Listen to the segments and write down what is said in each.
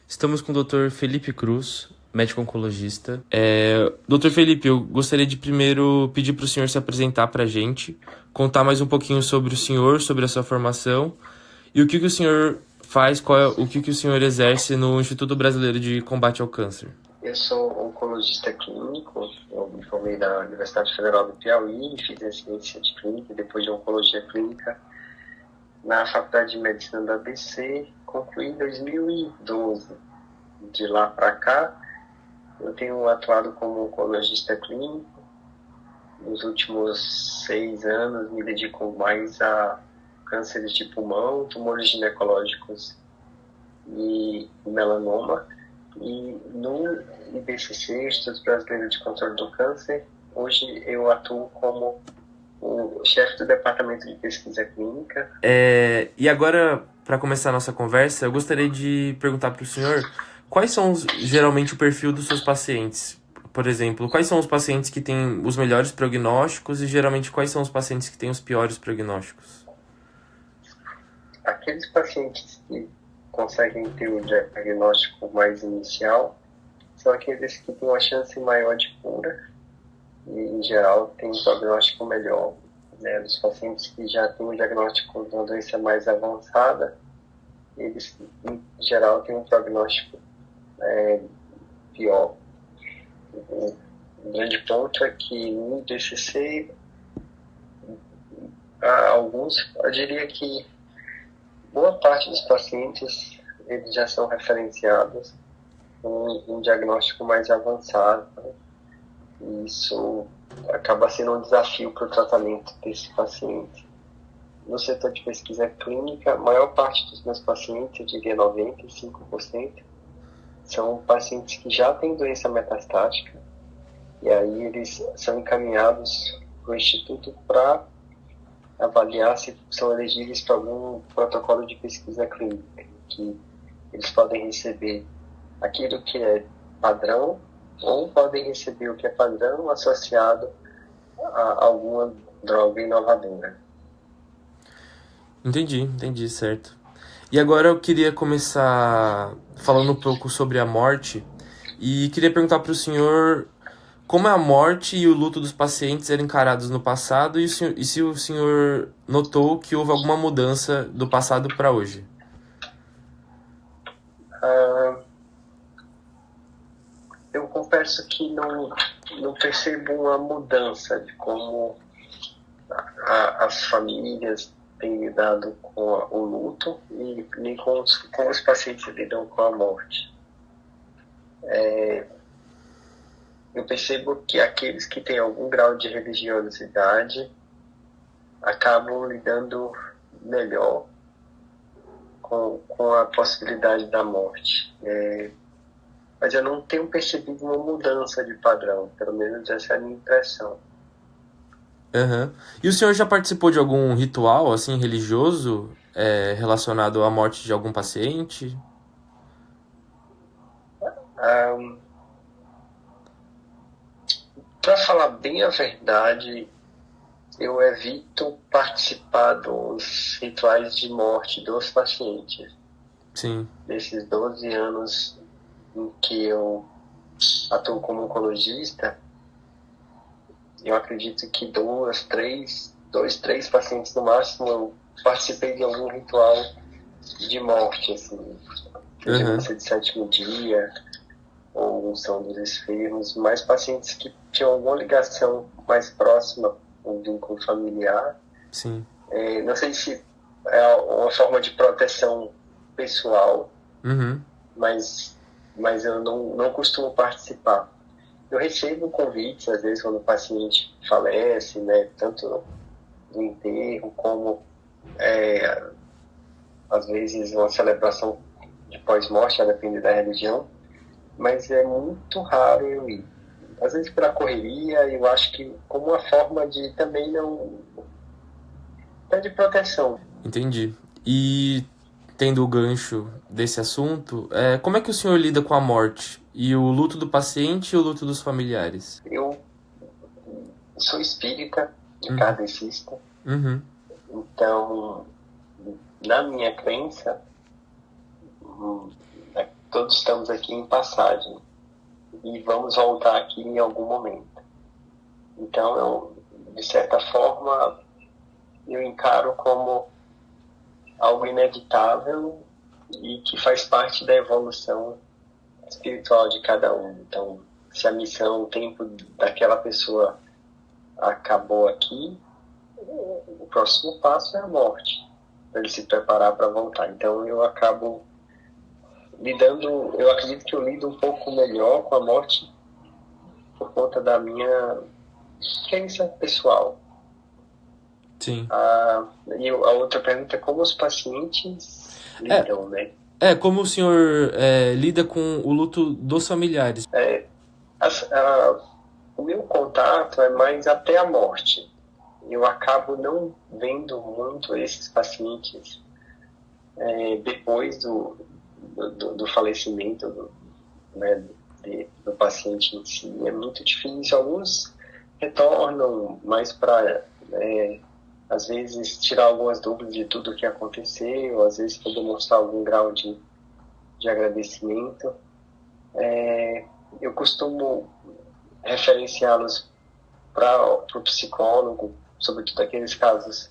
Estamos com o Dr. Felipe Cruz, médico oncologista. Dr. Felipe, eu gostaria de primeiro pedir para o senhor se apresentar para a gente, contar mais um pouquinho sobre o senhor, sobre a sua formação e o que o senhor faz, o que o senhor exerce no Instituto Brasileiro de Combate ao Câncer. Eu sou oncologista clínico, eu me formei na Universidade Federal do Piauí, fiz residência de clínica e depois de oncologia clínica na Faculdade de Medicina da ABC, concluí em 2012. De lá para cá, eu tenho atuado como oncologista clínico. Nos últimos 6 anos, me dedico mais a cânceres de pulmão, tumores ginecológicos e melanoma. E no IBCC, Instituto Brasileiro de Controle do Câncer, hoje eu atuo como o chefe do Departamento de Pesquisa Clínica. E agora, para começar a nossa conversa, eu gostaria de perguntar para o senhor quais são geralmente o perfil dos seus pacientes. Por exemplo, quais são os pacientes que têm os melhores prognósticos e geralmente quais são os pacientes que têm os piores prognósticos? Aqueles pacientes que conseguem ter o diagnóstico mais inicial são aqueles que têm uma chance maior de cura e, em geral, têm um prognóstico melhor. Né? Os pacientes que já têm um diagnóstico de uma doença mais avançada, eles, em geral, têm um prognóstico pior. O grande ponto é que no IBCC, eu diria que boa parte dos pacientes eles já são referenciados com um diagnóstico mais avançado. E isso acaba sendo um desafio para o tratamento desse paciente. No setor de pesquisa clínica, a maior parte dos meus pacientes, eu diria 95%, são pacientes que já têm doença metastática, e aí eles são encaminhados para o Instituto para avaliar se são elegíveis para algum protocolo de pesquisa clínica, que eles podem receber aquilo que é padrão, ou podem receber o que é padrão associado a alguma droga inovadora. Entendi, certo. E agora eu queria começar falando um pouco sobre a morte e queria perguntar para o senhor como a morte e o luto dos pacientes eram encarados no passado e se o senhor notou que houve alguma mudança do passado para hoje. Eu confesso que não percebo uma mudança de como as famílias têm lidado com o luto e nem como os pacientes lidam com a morte. Eu percebo que aqueles que têm algum grau de religiosidade acabam lidando melhor com a possibilidade da morte. Mas eu não tenho percebido uma mudança de padrão, pelo menos essa é a minha impressão. Uhum. E o senhor já participou de algum ritual assim religioso relacionado à morte de algum paciente? Para falar bem a verdade, eu evito participar dos rituais de morte dos pacientes. Sim. Nesses 12 anos em que eu atuo como oncologista, eu acredito que 2, 3 pacientes no máximo eu participei de algum ritual de morte, assim, seja missa de sétimo dia ou unção dos enfermos, mas pacientes que tinham alguma ligação mais próxima, um vínculo familiar. Sim. Não sei se é uma forma de proteção pessoal, mas eu não costumo participar. Eu recebo convites, às vezes, quando o paciente falece, né, tanto do enterro como, às vezes, uma celebração de pós-morte, a depender da religião, mas é muito raro eu ir. Às vezes, pela correria, eu acho que como uma forma de também até de proteção. Entendi. E tendo o gancho desse assunto, como é que o senhor lida com a morte? E o luto do paciente e o luto dos familiares? Eu sou espírita, kardecista. Então, na minha crença, todos estamos aqui em passagem e vamos voltar aqui em algum momento. Então, de certa forma, eu encaro como algo inevitável e que faz parte da evolução espiritual de cada um. Então, se a missão, o tempo daquela pessoa acabou aqui, o próximo passo é a morte, para ele se preparar para voltar. Então, eu acabo eu acredito que eu lido um pouco melhor com a morte por conta da minha crença pessoal. Sim. E a outra pergunta é como os pacientes lidam, né? Como o senhor lida com o luto dos familiares? O meu contato é mais até a morte. Eu acabo não vendo muito esses pacientes depois do falecimento do paciente em si. É muito difícil. Alguns retornam mais para, às vezes, tirar algumas dúvidas de tudo o que aconteceu, às vezes para demonstrar algum grau de agradecimento. Eu costumo referenciá-los para o psicólogo, sobretudo aqueles casos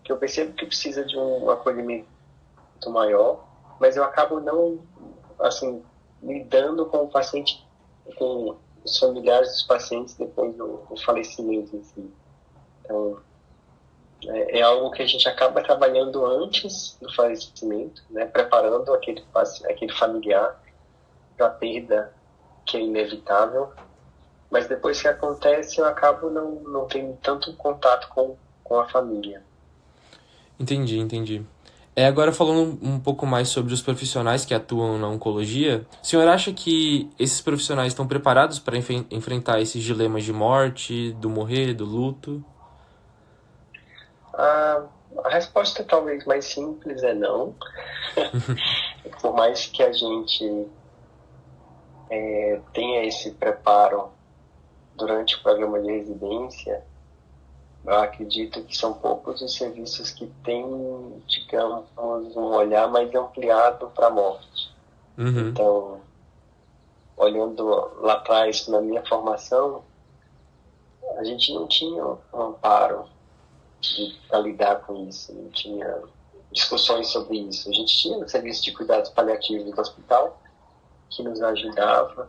que eu percebo que precisa de um acolhimento maior, mas eu acabo não, assim, lidando com o paciente, com os familiares dos pacientes depois do falecimento em si. Então, é algo que a gente acaba trabalhando antes do falecimento, né, preparando aquele familiar para a perda que é inevitável, mas depois que acontece eu acabo não tendo tanto contato com a família. Entendi. Agora falando um pouco mais sobre os profissionais que atuam na oncologia, o senhor acha que esses profissionais estão preparados para enfrentar esses dilemas de morte, do morrer, do luto? A resposta talvez mais simples é não. Por mais que a gente tenha esse preparo durante o programa de residência, eu acredito que são poucos os serviços que têm, digamos, um olhar mais ampliado para a morte. Uhum. Então, olhando lá atrás, na minha formação, a gente não tinha um amparo para lidar com isso, não tinha discussões sobre isso. A gente tinha o serviço de cuidados paliativos do hospital, que nos ajudava,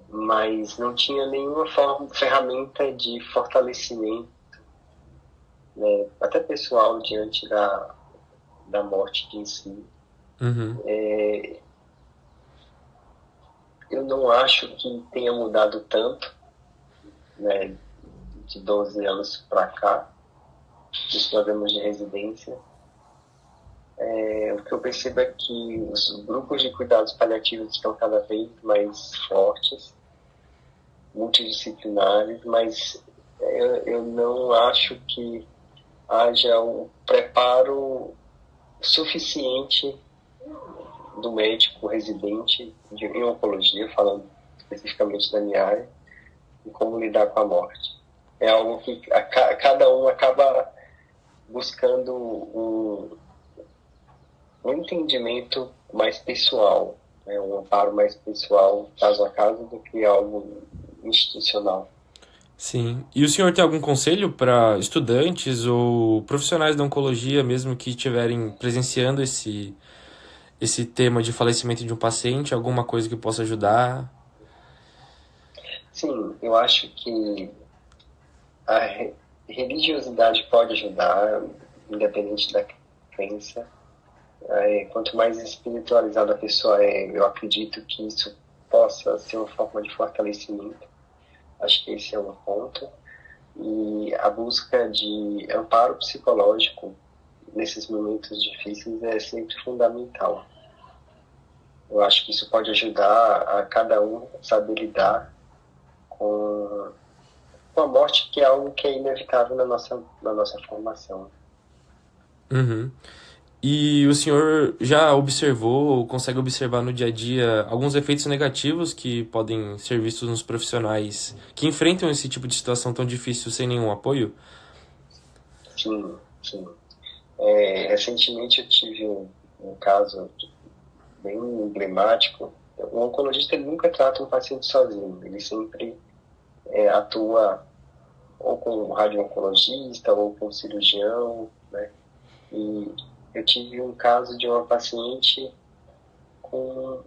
mas não tinha nenhuma ferramenta de fortalecimento, né, até pessoal, diante da morte em si. Uhum. Eu não acho que tenha mudado tanto, né, de 12 anos para cá, dos programas de residência. O que eu percebo é que os grupos de cuidados paliativos estão cada vez mais fortes, multidisciplinares, mas eu não acho que haja um preparo suficiente do médico residente em oncologia, falando especificamente da minha área, em como lidar com a morte. É algo que cada um acaba buscando um entendimento mais pessoal, né, um amparo mais pessoal, caso a caso, do que algo institucional. Sim. E o senhor tem algum conselho para estudantes ou profissionais da oncologia, mesmo que estiverem presenciando esse tema de falecimento de um paciente, alguma coisa que possa ajudar? Sim, eu acho que a religiosidade pode ajudar, independente da crença. Quanto mais espiritualizada a pessoa eu acredito que isso possa ser uma forma de fortalecimento. Acho que esse é um ponto. E a busca de amparo psicológico nesses momentos difíceis é sempre fundamental. Eu acho que isso pode ajudar a cada um saber lidar com a morte, que é algo que é inevitável na nossa formação. Uhum. E o senhor já observou ou consegue observar no dia a dia alguns efeitos negativos que podem ser vistos nos profissionais que enfrentam esse tipo de situação tão difícil sem nenhum apoio? Sim. Recentemente eu tive um caso bem emblemático. O oncologista ele nunca trata um paciente sozinho, ele sempre atua ou com um radio-oncologista ou com um cirurgião, né? E eu tive um caso de uma paciente com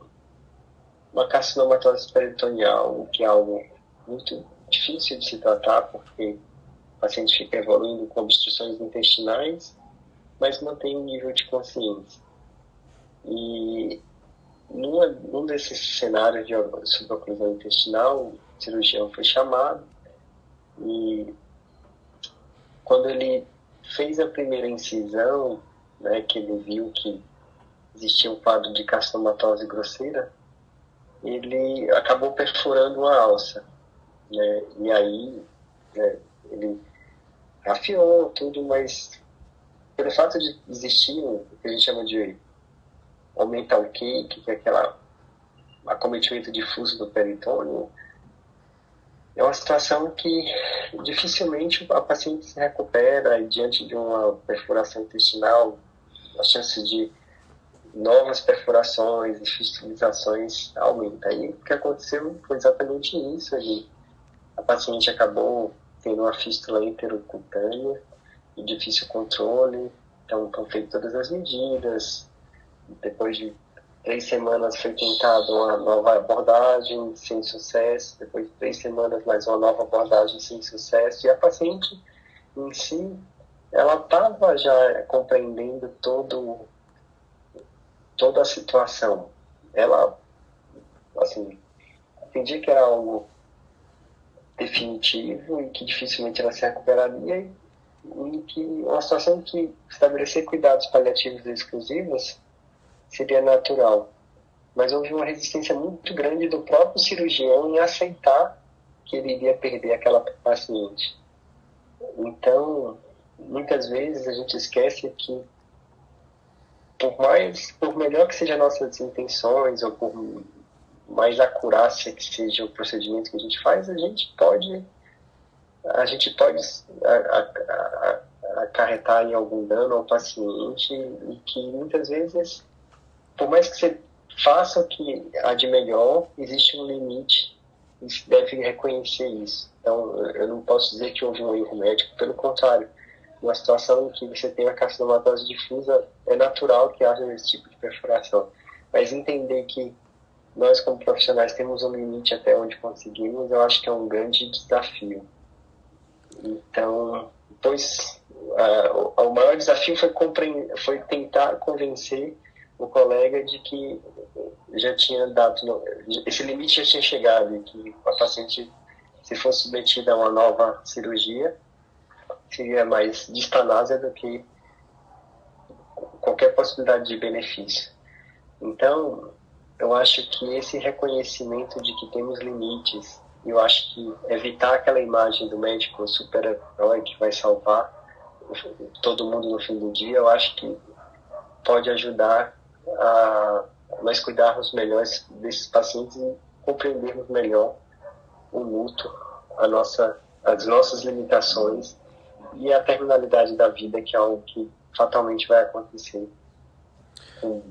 uma carcinomatose peritoneal, o que é algo muito difícil de se tratar, porque o paciente fica evoluindo com obstruções intestinais, mas mantém um nível de consciência. E num desses cenários de suboclusão intestinal, o cirurgião foi chamado e quando ele fez a primeira incisão, né, que ele viu que existia um quadro de carcinomatose grosseira, ele acabou perfurando uma alça, né, e aí, né, ele afiou tudo, mas pelo fato de existir o que a gente chama de aumentar o cake, que é aquele acometimento difuso do peritônio, é uma situação que dificilmente a paciente se recupera e diante de uma perfuração intestinal, a chance de novas perfurações e fistilizações aumenta. E o que aconteceu foi exatamente isso. A paciente acabou tendo uma fístula intercutânea de difícil controle, então estão feitas todas as medidas. Depois de 3 semanas foi tentada uma nova abordagem sem sucesso, depois de 3 semanas mais uma nova abordagem sem sucesso, e a paciente em si, ela estava já compreendendo toda a situação. Ela, assim, entendia que era algo definitivo e que dificilmente ela se recuperaria, e que uma situação que estabelecer cuidados paliativos exclusivos seria natural. Mas houve uma resistência muito grande do próprio cirurgião em aceitar que ele iria perder aquela paciente. Então, muitas vezes a gente esquece que por melhor que sejam nossas intenções ou por mais acurácia que seja o procedimento que a gente faz, a gente pode acarretar em algum dano ao paciente, e que muitas vezes, por mais que você faça o que há de melhor, existe um limite e se deve reconhecer isso. Então, eu não posso dizer que houve um erro médico, pelo contrário, uma situação em que você tem uma carcinomatose difusa, é natural que haja esse tipo de perfuração. Mas entender que nós, como profissionais, temos um limite até onde conseguimos, eu acho que é um grande desafio. Então, o maior desafio foi tentar convencer o colega de que já tinha esse limite já tinha chegado, e que a paciente, se fosse submetida a uma nova cirurgia, seria mais distanásia do que qualquer possibilidade de benefício. Então, eu acho que esse reconhecimento de que temos limites, eu acho que evitar aquela imagem do médico super-herói que vai salvar todo mundo no fim do dia, eu acho que pode ajudar a nós cuidarmos melhor desses pacientes e compreendermos melhor o luto, as nossas limitações e a terminalidade da vida, que é algo que fatalmente vai acontecer com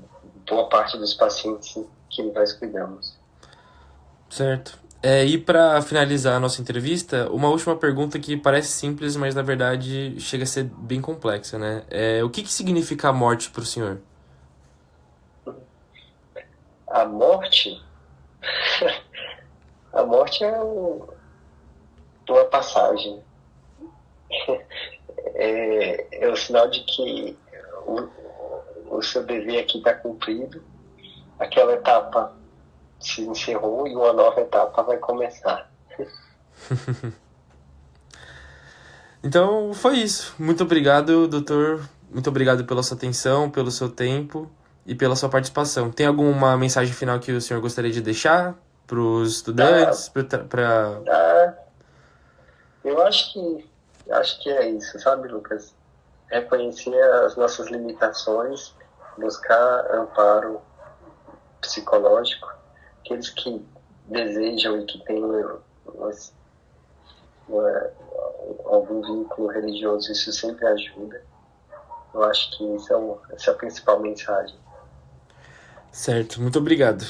boa parte dos pacientes que nós cuidamos. Certo. E para finalizar a nossa entrevista, uma última pergunta que parece simples, mas na verdade chega a ser bem complexa, né? O que significa a morte para o senhor? A morte? A morte é uma passagem. É o sinal de que o seu dever aqui está cumprido, aquela etapa se encerrou e uma nova etapa vai começar. Então, foi isso. Muito obrigado, doutor. Muito obrigado pela sua atenção, pelo seu tempo e pela sua participação. Tem alguma mensagem final que o senhor gostaria de deixar para os estudantes? Eu acho que é isso, sabe, Lucas? Reconhecer as nossas limitações, buscar amparo psicológico. Aqueles que desejam e que têm algum vínculo religioso, isso sempre ajuda. Eu acho que essa é a principal mensagem. Certo, muito obrigado.